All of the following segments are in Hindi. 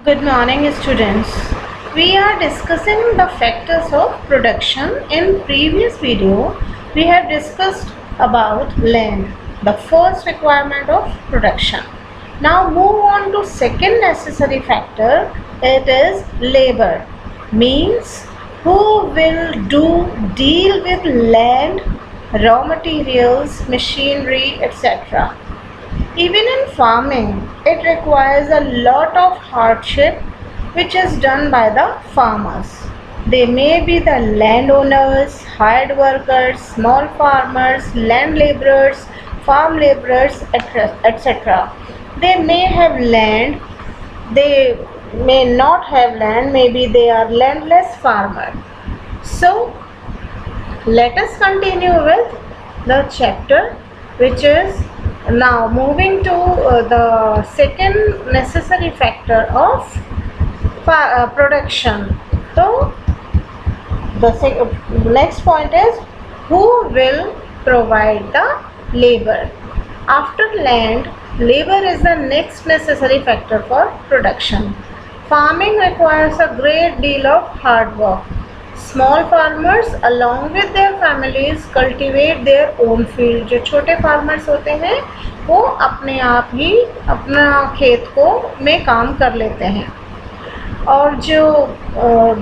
Good morning, students. We are discussing the factors of production. In previous video, we have discussed about land, the first requirement of production. Now move on to second necessary factor. It is labor. Means who will deal with land, raw materials, machinery, etc. Even in farming, it requires a lot of hardship which is done by the farmers. They may be the landowners, hired workers, small farmers, land laborers, farm laborers, etc. They may have land, they may not have land, maybe they are landless farmer. So let us continue with the chapter, which is now moving to the second necessary factor of production. So the next point is who will provide the labor. After land, labor is the next necessary factor for production. Farming requires a great deal of hard work. Small farmers along with their families cultivate their own field. जो छोटे फार्मर्स होते हैं वो अपने आप ही अपना खेत को में काम कर लेते हैं, और जो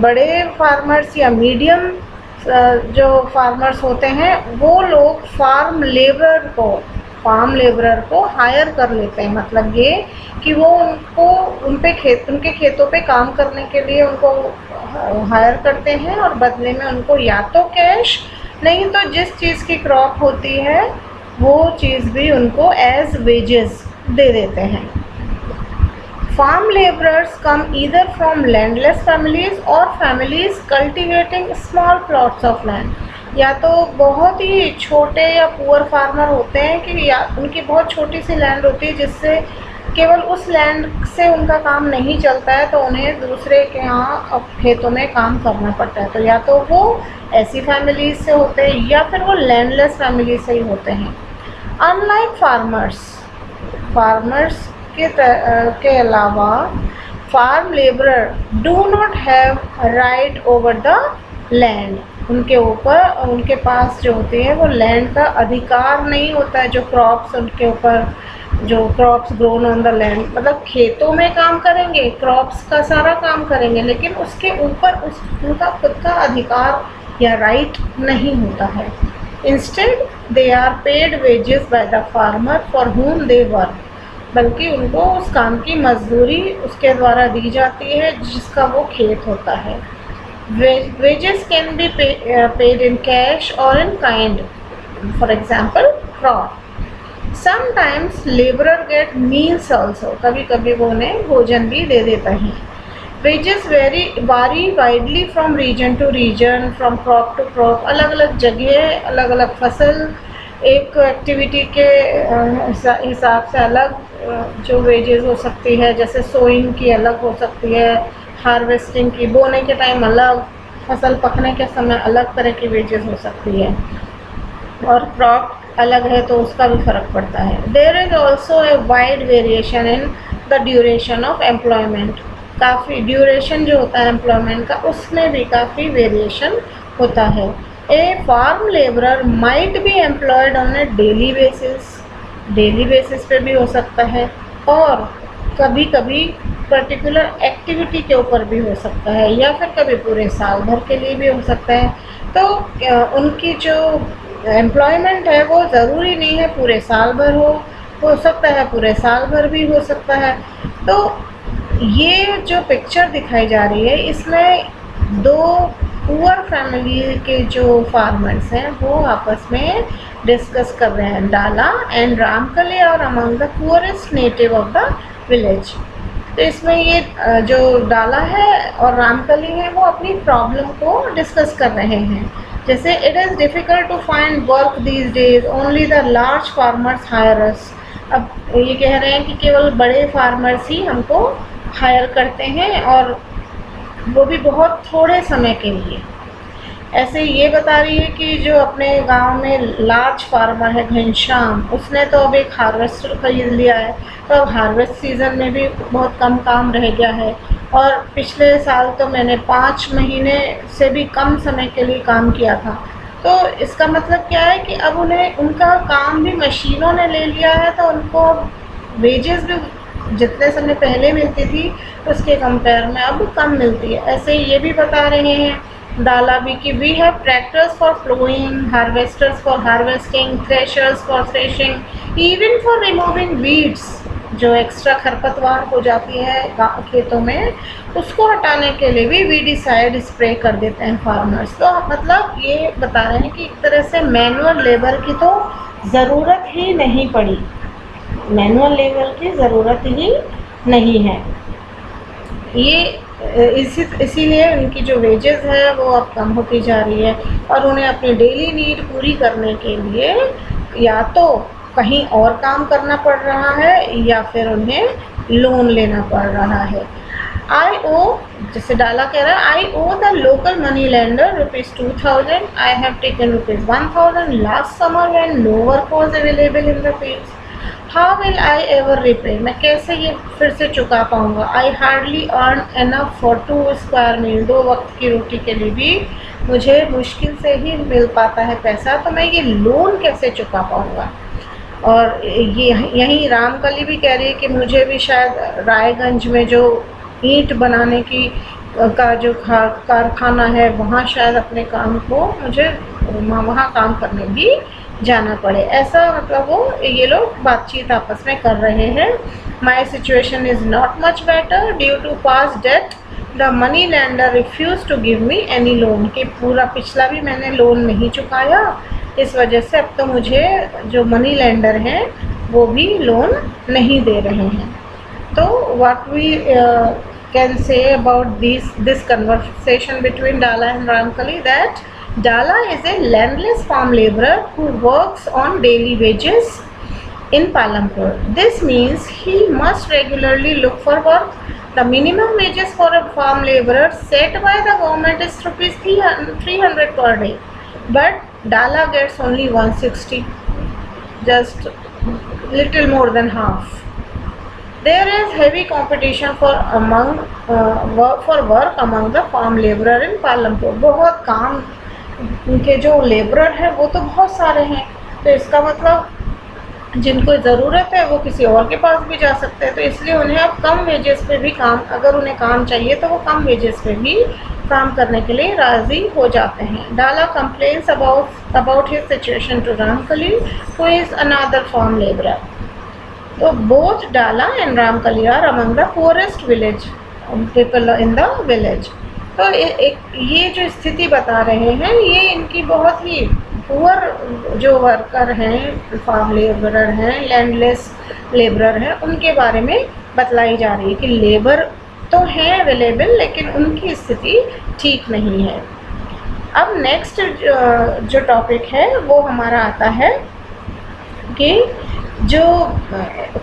बड़े फार्मर्स या मीडियम जो फार्मर्स होते हैं वो लोग फार्म लेबरर को हायर कर लेते हैं. मतलब ये कि वो उनके खेतों पे काम करने के लिए उनको हायर करते हैं, और बदले में उनको या तो कैश, नहीं तो जिस चीज़ की क्रॉप होती है वो चीज़ भी उनको एज वेजेस दे देते हैं. Farm labourers come either from landless families और families cultivating small plots of land. या तो बहुत ही छोटे या पुअर फार्मर होते हैं कि या उनकी बहुत छोटी सी लैंड होती है जिससे केवल उस लैंड से उनका काम नहीं चलता है, तो उन्हें दूसरे के यहाँ खेतों में काम करना पड़ता है. तो या तो वो ऐसी फैमिली से होते हैं या फिर वो लैंडलेस फैमिली से ही होते हैं. अनलाइक फार्मर्स के अलावा farm labourer do not have right over the land. उनके पास जो होती है वो लैंड का अधिकार नहीं होता है. जो crops grown on the land, मतलब खेतों में काम करेंगे, क्रॉप्स का सारा काम करेंगे, लेकिन उसके ऊपर उनका खुद का अधिकार या राइट नहीं होता है. Instead they are paid wages by the farmer for whom they work. बल्कि उनको उस काम की मजदूरी उसके द्वारा दी जाती है जिसका वो खेत होता है. Wages can be paid in cash or in kind. For example, crop. Sometimes laborer get meals also. कभी कभी वो उन्हें भोजन भी दे देता है. Wages vary widely from region to region, from crop to crop. अलग अलग जगह, अलग अलग फसल, एक एक्टिविटी के हिसाब से अलग जो वेजेस हो सकती है. जैसे सोइंग की अलग हो सकती है, हार्वेस्टिंग की, बोने के टाइम अलग, फसल पकने के समय अलग तरह की वेजेस हो सकती है, और क्रॉप अलग है तो उसका भी फ़र्क पड़ता है. There is also a wide variation in the duration of employment. काफ़ी ड्यूरेशन जो होता है एम्प्लॉयमेंट का, उसमें भी काफ़ी वेरिएशन होता है. A farm labourer might be employed on a daily basis पे भी हो सकता है, और कभी कभी पर्टिकुलर एक्टिविटी के ऊपर भी हो सकता है, या फिर कभी पूरे साल भर के लिए भी हो सकता है. तो उनकी जो एम्प्लॉयमेंट है वो ज़रूरी नहीं है पूरे साल भर हो सकता है पूरे साल भर भी हो सकता है. तो ये जो पिक्चर दिखाई जा रही है इसमें दो पुअर फैमिली के जो फार्मर्स हैं वो आपस में डिस्कस कर रहे हैं. डाला एंड रामकली और among the poorest native of the village. तो इसमें ये जो डाला है और रामकली है वो अपनी प्रॉब्लम को डिस्कस कर रहे हैं. जैसे it is difficult to find work these days, only the large farmers hire us. अब ये कह रहे हैं कि केवल बड़े फार्मर्स ही हमको हायर करते हैं, और वो भी बहुत थोड़े समय के लिए. ऐसे ये बता रही है कि जो अपने गांव में लार्ज फार्मर है घनश्याम, उसने तो अब एक हार्वेस्टर खरीद लिया है, तो अब हार्वेस्ट सीज़न में भी बहुत कम काम रह गया है। और पिछले साल तो मैंने 5 महीने से भी कम समय के लिए काम किया था। तो इसका मतलब क्या है कि अब उन्हें उनका काम भी मशीनों ने ले लिया है, तो उनको वेजेस भी जितने समय पहले मिलती थी उसके कंपेयर में अब कम मिलती है। ऐसे ये भी बता रहे हैं डाला भी कि we have tractors for ploughing, harvesters for harvesting, threshers for threshing, even for removing weeds, जो एक्स्ट्रा खरपतवार हो जाती है खेतों में, उसको हटाने के लिए भी वीडिसाइड स्प्रे कर देते हैं फार्मर्स। तो मतलब ये बता रहे हैं कि एक तरह से मैनुअल लेबर की तो ज़रूरत ही नहीं पड़ी, मैनुअल लेबर की ज़रूरत ही नहीं है। ये इसीलिए उनकी जो वेजेस है वो अब कम होती जा रही है, और उन्हें अपनी डेली नीड पूरी करने के लिए या तो कहीं और काम करना पड़ रहा है या फिर उन्हें लोन लेना पड़ रहा है। आई ओ, जैसे डाला कह रहा है, I owe the local money lender ₹2000, I have taken ₹1000 last summer when no work was available in the fields, how will I ever repay, मैं कैसे ये फिर से चुका पाऊँगा। I hardly earn enough for 2 square meal, 2 वक्त की रोटी के लिए भी मुझे मुश्किल से ही मिल पाता है पैसा, तो मैं ये लोन कैसे चुका पाऊँगा। और ये यहीं रामकली भी कह रही है कि मुझे भी शायद रायगंज में जो ईंट बनाने की का जो कारखाना है वहाँ शायद अपने काम को मुझे वहाँ काम करने भी जाना पड़े। ऐसा मतलब वो ये लोग बातचीत आपस में कर रहे हैं। My situation is not much better due to past debt, the money lender refuses to give me any loan, कि पूरा पिछला भी मैंने लोन नहीं चुकाया, इस वजह से अब तो मुझे जो मनी लैंडर हैं वो भी लोन नहीं दे रहे हैं। तो what we can say about this conversation between Dala and Ramkali, that Dala is a landless farm laborer who works on daily wages in Palampur. This means he must regularly look for work. The minimum wages for a farm laborer set by the government is ₹300 per day, but Dala gets only 160, just little more than half. There is heavy competition for work among the farm laborer in Palampur. बहुत काम उनके जो लेबरर हैं वो तो बहुत सारे हैं, तो इसका मतलब जिनको ज़रूरत है वो किसी और के पास भी जा सकते हैं, तो इसलिए उन्हें अब कम वेजेस पे भी काम, अगर उन्हें काम चाहिए तो वो कम वेजेस पे भी काम करने के लिए राज़ी हो जाते हैं। Dala complains about his situation to Ramkali who is another farm labourer. तो both Dala and Ramkali are among the poorest village people in the village. तो ये जो स्थिति बता रहे हैं ये इनकी बहुत ही पुअर जो वर्कर हैं, फार्म लेबरर हैं, लैंडलेस लेबरर हैं, उनके बारे में बतलाई जा रही है कि लेबर तो हैं अवेलेबल लेकिन उनकी स्थिति ठीक नहीं है। अब नेक्स्ट जो टॉपिक है वो हमारा आता है कि जो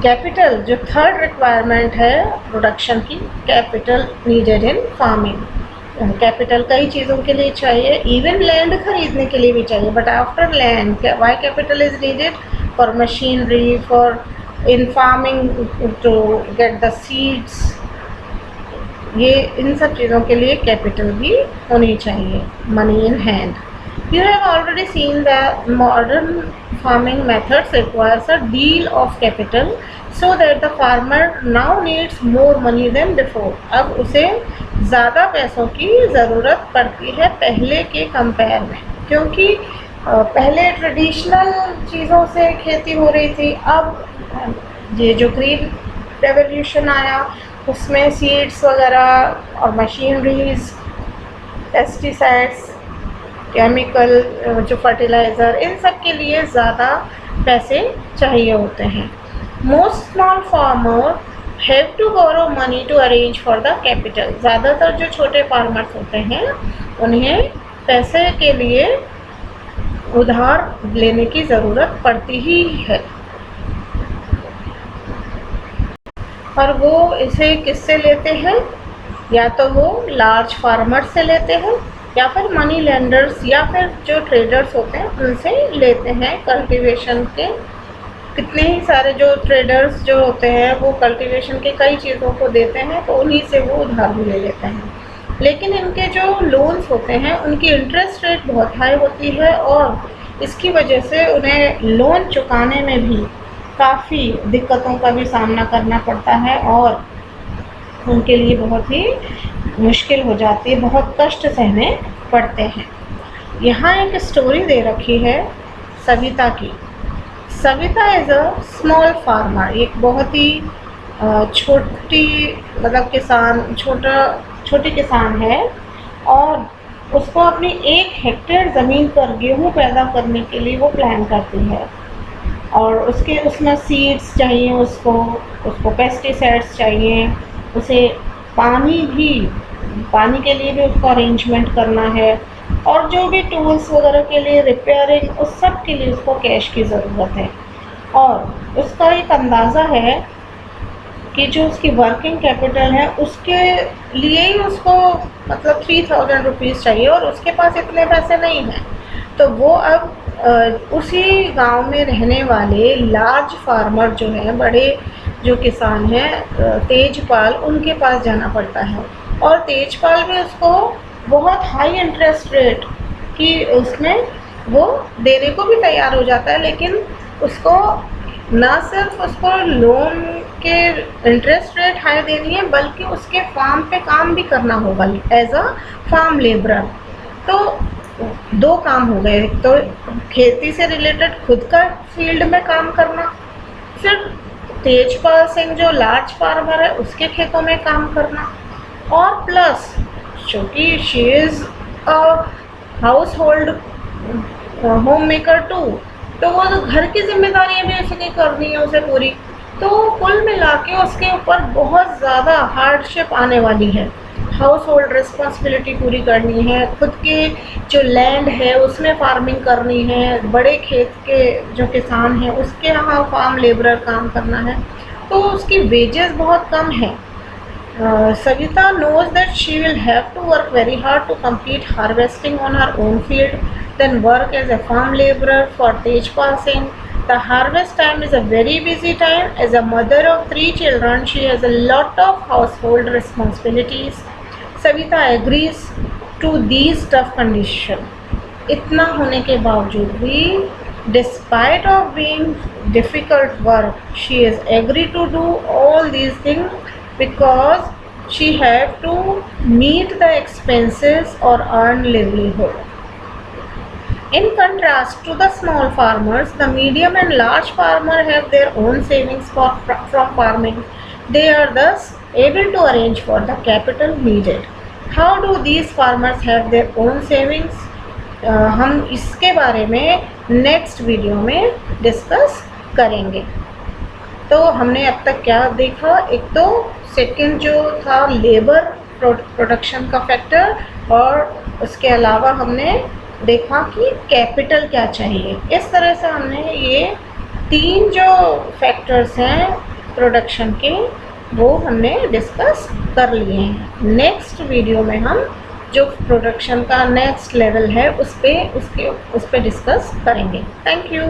कैपिटल, जो थर्ड रिक्वायरमेंट है प्रोडक्शन की, capital needed in farming. Capital कई चीज़ों के लिए चाहिए, इवन लैंड खरीदने के लिए भी चाहिए, but after land why capital is needed for machinery, for in farming to get the seeds, ये इन सब चीज़ों के लिए कैपिटल भी होनी चाहिए, money in hand. You have already seen that modern farming methods requires a deal of capital so that the farmer now needs more money than before. अब उसे ज़्यादा पैसों की ज़रूरत पड़ती है पहले के कंपेयर में, क्योंकि पहले ट्रेडिशनल चीज़ों से खेती हो रही थी। अब ये जो ग्रीन रेवोल्यूशन आया उसमें सीड्स वगैरह और मशीनरीज, पेस्टिसाइड्स, केमिकल, जो फर्टिलाइज़र, इन सब के लिए ज़्यादा पैसे चाहिए होते हैं। Most small farmer have to borrow money to arrange for the capital. ज़्यादातर जो छोटे फार्मर्स होते हैं उन्हें पैसे के लिए उधार लेने की ज़रूरत पड़ती ही है, और वो इसे किससे लेते हैं? या तो वो लार्ज फार्मर से लेते हैं या फिर मनी लेंडर्स या फिर जो ट्रेडर्स होते हैं उनसे लेते हैं कल्टीवेशन के। कितने ही सारे जो ट्रेडर्स जो होते हैं वो कल्टीवेशन के कई चीज़ों को देते हैं, तो उन्हीं से वो उधार भी ले लेते हैं। लेकिन इनके जो लोन्स होते हैं उनकी इंटरेस्ट रेट बहुत हाई होती है और इसकी वजह से उन्हें लोन चुकाने में भी काफ़ी दिक्कतों का भी सामना करना पड़ता है और उनके लिए बहुत ही मुश्किल हो जाती है, बहुत कष्ट सहने पड़ते हैं। यहाँ एक स्टोरी दे रखी है सविता की। Savita is a small farmer, एक बहुत ही छोटी मतलब छोटी किसान है और उसको अपनी 1 हेक्टेयर ज़मीन पर गेहूँ पैदा करने के लिए वो प्लान करती है और उसमें सीड्स चाहिए, उसको पेस्टिसाइड्स चाहिए, उसे पानी के लिए भी उसको अरेंजमेंट करना है और जो भी टूल्स वगैरह के लिए रिपेयरिंग उस सब के लिए उसको कैश की ज़रूरत है। और उसका एक अंदाज़ा है कि जो उसकी वर्किंग कैपिटल है उसके लिए ही उसको मतलब 3000 रुपीज़ चाहिए और उसके पास इतने पैसे नहीं हैं। तो वो अब उसी गांव में रहने वाले लार्ज फार्मर जो हैं, बड़े जो किसान हैं तेजपाल, उनके पास जाना पड़ता है और तेजपाल भी उसको बहुत हाई इंटरेस्ट रेट की उसमें वो देने को भी तैयार हो जाता है। लेकिन उसको ना सिर्फ उसको लोन के इंटरेस्ट रेट हाई देनी है बल्कि उसके फार्म पे काम भी करना होगा एज अ फार्म लेबरर। तो 2 काम हो गए, तो खेती से रिलेटेड खुद का फील्ड में काम करना, फिर तेजपाल सिंह जो लार्ज फार्मर है उसके खेतों में काम करना और प्लस क्योंकि she is a household homemaker too, तो वो घर की जिम्मेदारियां भी उसने करनी है उसे पूरी। तो कुल मिला के उसके ऊपर बहुत ज़्यादा हार्डशिप आने वाली है। हाउस होल्ड रिस्पॉन्सिबिलिटी पूरी करनी है, खुद के जो लैंड है उसमें फार्मिंग करनी है, बड़े खेत के जो किसान हैं उसके यहाँ फार्म लेबरर काम करना है, तो उसकी वेजेस बहुत कम है। Savita knows that she will have to work very hard to complete harvesting on her own field, then work as a farm laborer for Tejpal Singh. The harvest time is a very busy time. As a mother of 3 children, she has a lot of household responsibilities. Savita agrees to these tough conditions. इतना होने के बावजूद भी, despite of being difficult work, she has agreed to do all these things because she have to meet the expenses or earn livelihood. In contrast to the small farmers, the medium and large farmer have their own savings from farming. They are thus able to arrange for the capital needed. How do these farmers have their own savings? हम इसके बारे में नेक्स्ट वीडियो में डिस्कस करेंगे। तो हमने अब तक क्या देखा, एक तो सेकंड जो था लेबर प्रोडक्शन का फैक्टर और उसके अलावा हमने देखा कि कैपिटल क्या चाहिए। इस तरह से हमने ये 3 जो फैक्टर्स हैं प्रोडक्शन के वो हमने डिस्कस कर लिए हैं। नेक्स्ट वीडियो में हम जो प्रोडक्शन का नेक्स्ट लेवल है उस पे डिस्कस करेंगे। Thank you.